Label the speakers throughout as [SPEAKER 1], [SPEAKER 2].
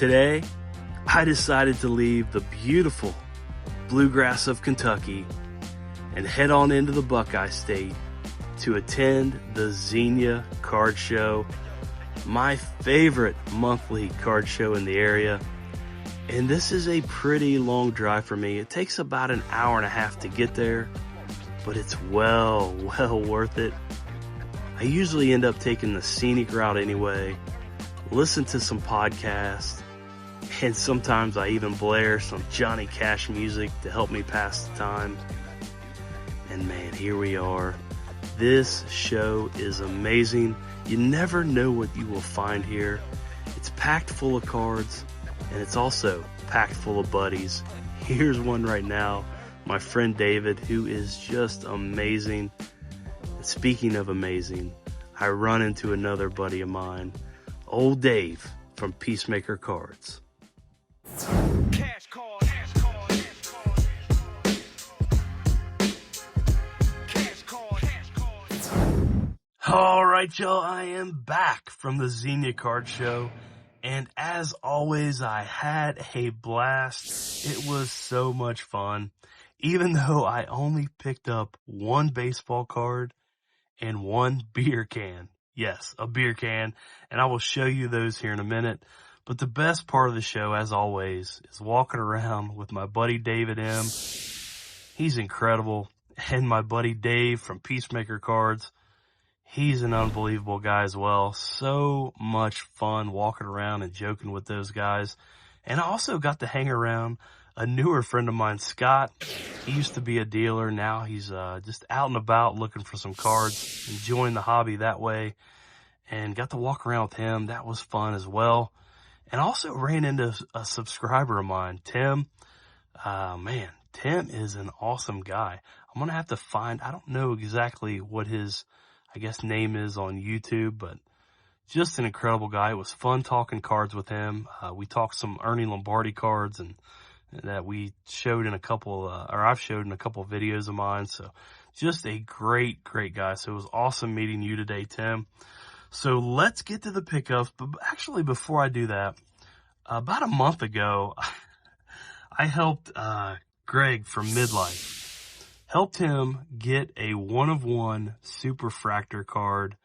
[SPEAKER 1] Today, I decided to leave the beautiful bluegrass of Kentucky and head on into the Buckeye State to attend the Xenia Card Show, my favorite monthly card show in the area. And this is a pretty long drive for me. It takes about an hour and a half to get there, but it's well worth it. I usually end up taking the scenic route anyway, listen to some podcasts, and sometimes I even blare some Johnny Cash music to help me pass the time. And man, here we are. This show is amazing. You never know what you will find here. It's packed full of cards, and it's also packed full of buddies. Here's one right now, my friend David, who is just amazing. And speaking of amazing, I run into another buddy of mine, old Dave from Peacemaker Cards.
[SPEAKER 2] Cash card.
[SPEAKER 1] All right, y'all, I am back from the Xenia Card Show, and as always, I had a blast. It was so much fun, even though I only picked up one baseball card and one beer can. Yes, a beer can, and I will show you those here in a minute. But the best part of the show, as always, is walking around with my buddy David M. He's incredible, and my buddy Dave from Peacemaker Cards. He's an unbelievable guy as well. So much fun walking around and joking with those guys. And I also got to hang around a newer friend of mine, Scott. He used to be a dealer. Now he's just out and about looking for some cards, enjoying the hobby that way. And got to walk around with him. That was fun as well. And also ran into a subscriber of mine, Tim. Man, Tim is an awesome guy. I'm going to have to find, I don't know exactly what his name is on YouTube, but just an incredible guy. It was fun talking cards with him. We talked some Ernie Lombardi cards and that we showed in a couple, or I've showed in a couple of videos of mine. So just a great guy. So it was awesome meeting you today, Tim. So let's get to the pickups. But actually, before I do that, about a month ago, I helped Greg from Midlife. Helped him get a 1-of-1 Superfractor card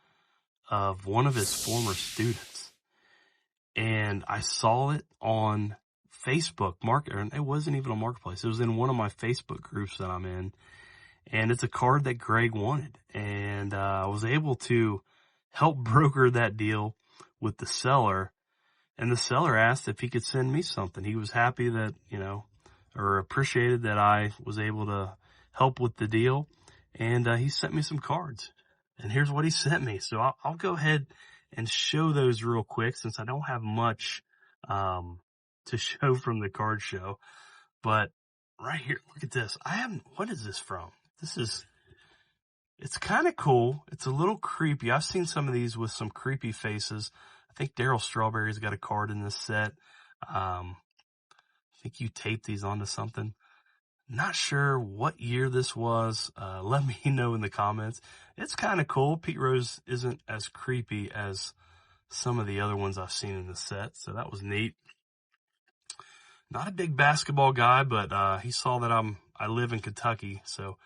[SPEAKER 1] of one of his former students. And I saw it on Facebook and it wasn't even on Marketplace. It was in one of my Facebook groups that I'm in. And it's a card that Greg wanted. And I was able to help broker that deal with the seller. And the seller asked if he could send me something. He was happy that, or appreciated that I was able to help with the deal, and he sent me some cards, and here's what he sent me. So I'll go ahead and show those real quick since I don't have much to show from the card show. But right here, look at this. What is this from? It's kind of cool. It's a little creepy. I've seen some of these with some creepy faces. I think Daryl Strawberry's got a card in this set. I think you taped these onto something. Not sure what year this was. Let me know in the comments. It's kind of cool. Pete Rose isn't as creepy as some of the other ones I've seen in the set, so that was neat. Not a big basketball guy, but he saw that I live in Kentucky, so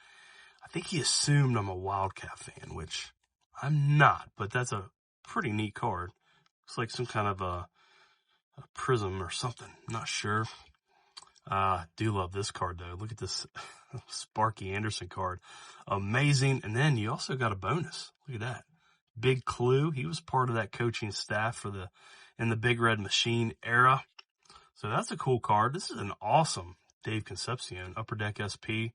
[SPEAKER 1] I think he assumed I'm a Wildcat fan, which I'm not, but that's a pretty neat card. Looks like some kind of a prism or something. Not sure. Do love this card though. Look at this Sparky Anderson card. Amazing. And then you also got a bonus. Look at that. Big Clue. He was part of that coaching staff in the Big Red Machine era. So that's a cool card. This is an awesome Dave Concepcion Upper Deck SP.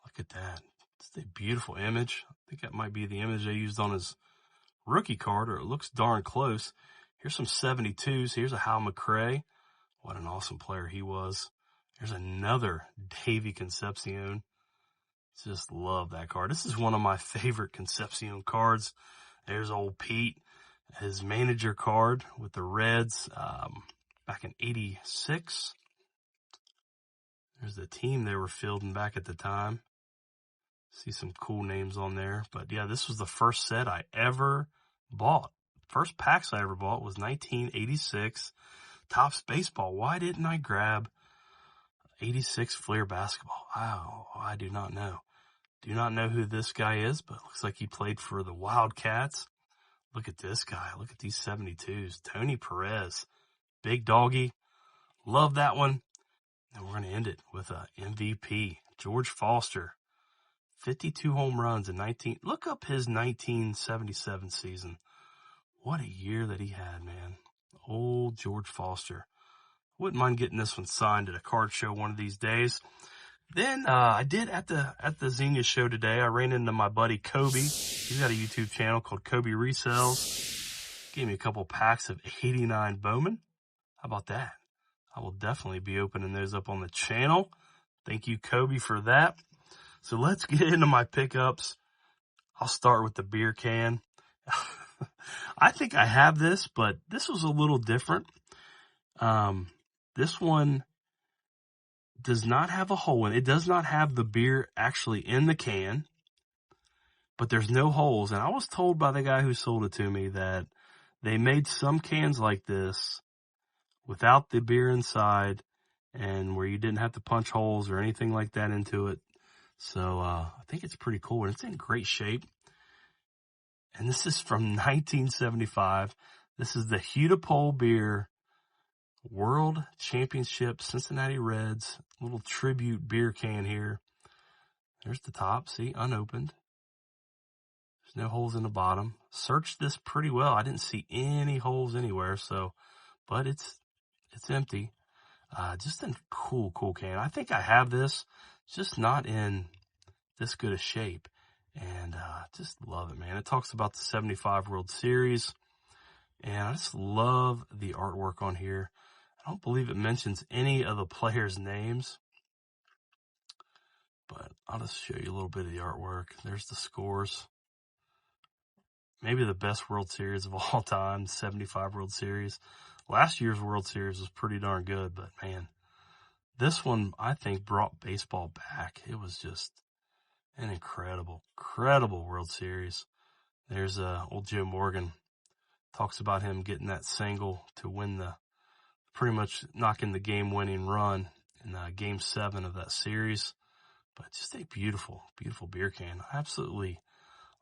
[SPEAKER 1] Look at that. It's a beautiful image. I think that might be the image they used on his rookie card, or it looks darn close. Here's some 72s. Here's a Hal McRae. What an awesome player he was. There's another Davey Concepcion. Just love that card. This is one of my favorite Concepcion cards. There's old Pete, his manager card with the Reds back in '86. There's the team they were fielding back at the time. See some cool names on there. But yeah, this was the first set I ever bought. First packs I ever bought was 1986. Topps Baseball. Why didn't I grab 86 Fleer Basketball? Wow, I do not know. Do not know who this guy is, but it looks like he played for the Wildcats. Look at this guy. Look at these 72s. Tony Perez. Big doggy. Love that one. And we're going to end it with a MVP. George Foster. 52 home runs in 19. Look up his 1977 season. What a year that he had, man. Old George Foster. Wouldn't mind getting this one signed at a card show one of these days. Then I did at the Xenia show today. I ran into my buddy Kobe. He's got a YouTube channel called Kobe Resells. Gave me a couple packs of 89 Bowman. How about that? I will definitely be opening those up on the channel. Thank you, Kobe, for that. So let's get into my pickups. I'll start with the beer can. I think I have this, but this was a little different. This one does not have a hole in it. It does not have the beer actually in the can, but there's no holes. And I was told by the guy who sold it to me that they made some cans like this without the beer inside and where you didn't have to punch holes or anything like that into it. So I think it's pretty cool, and it's in great shape. And this is from 1975. This is the Hudepohl beer World Championship Cincinnati Reds. Little tribute beer can here. There's the top. See, unopened. There's no holes in the bottom. Searched this pretty well. I didn't see any holes anywhere. But it's empty. Just in cool can. I think I have this. It's just not in this good a shape. And just love it, man. It talks about the 75 World Series. And I just love the artwork on here. I don't believe it mentions any of the players' names. But I'll just show you a little bit of the artwork. There's the scores. Maybe the best World Series of all time, 75 World Series. Last year's World Series was pretty darn good, but man, this one, I think, brought baseball back. It was just an incredible World Series. There's old Joe Morgan. Talks about him getting that single to win pretty much knocking the game-winning run in Game 7 of that series. But just a beautiful beer can. I absolutely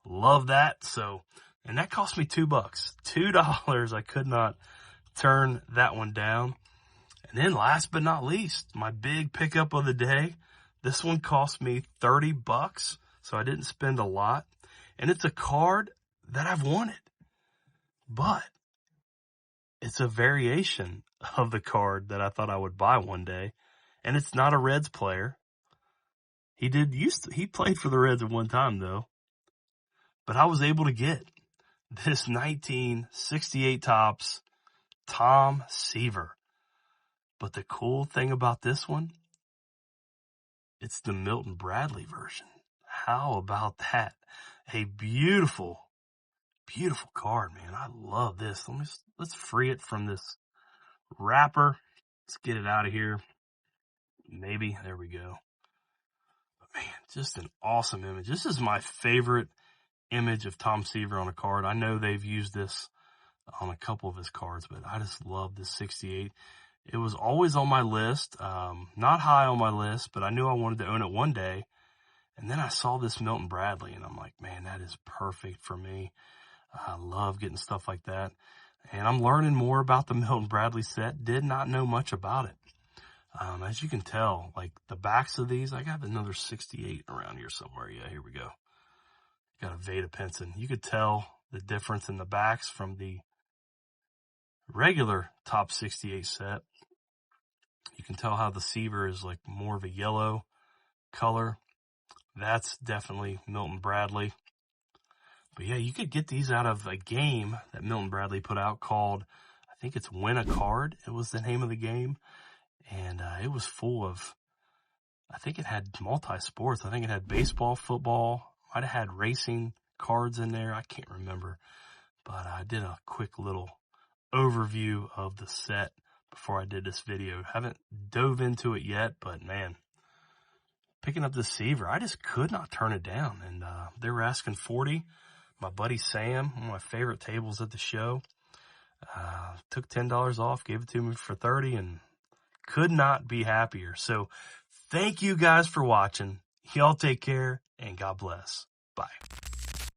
[SPEAKER 1] love that. So, and that cost me $2. $2. I could not turn that one down. And then last but not least, my big pickup of the day. This one cost me $30, so I didn't spend a lot. And it's a card that I've wanted. But it's a variation of the card that I thought I would buy one day. And it's not a Reds player. He played for the Reds at one time, though. But I was able to get this 1968 Topps Tom Seaver. But the cool thing about this one, it's the Milton Bradley version. How about that? A beautiful card, man. I love this. Let's free it from this wrapper. Let's get it out of here. Maybe. There we go. But man, just an awesome image. This is my favorite image of Tom Seaver on a card. I know they've used this on a couple of his cards, but I just love this 68. It was always on my list. Not high on my list, but I knew I wanted to own it one day. And then I saw this Milton Bradley, and I'm like, man, that is perfect for me. I love getting stuff like that. And I'm learning more about the Milton Bradley set. Did not know much about it. As you can tell, like the backs of these, I got another 68 around here somewhere. Yeah, here we go. Got a Veda Pinson. You could tell the difference in the backs from the regular top 68 set. You can tell how the Seaver is like more of a yellow color. That's definitely Milton Bradley. But yeah, you could get these out of a game that Milton Bradley put out called, I think it's Win a Card. It was the name of the game. And it was full of, I think it had multi-sports. I think it had baseball, football, might have had racing cards in there. I can't remember. But I did a quick little overview of the set before I did this video. Haven't dove into it yet, but man, picking up the Seaver, I just could not turn it down. And they were asking $40. My buddy Sam, one of my favorite tables at the show, Took $10 off, gave it to me for 30, and could not be happier. So thank you guys for watching. Y'all take care, and God bless. Bye.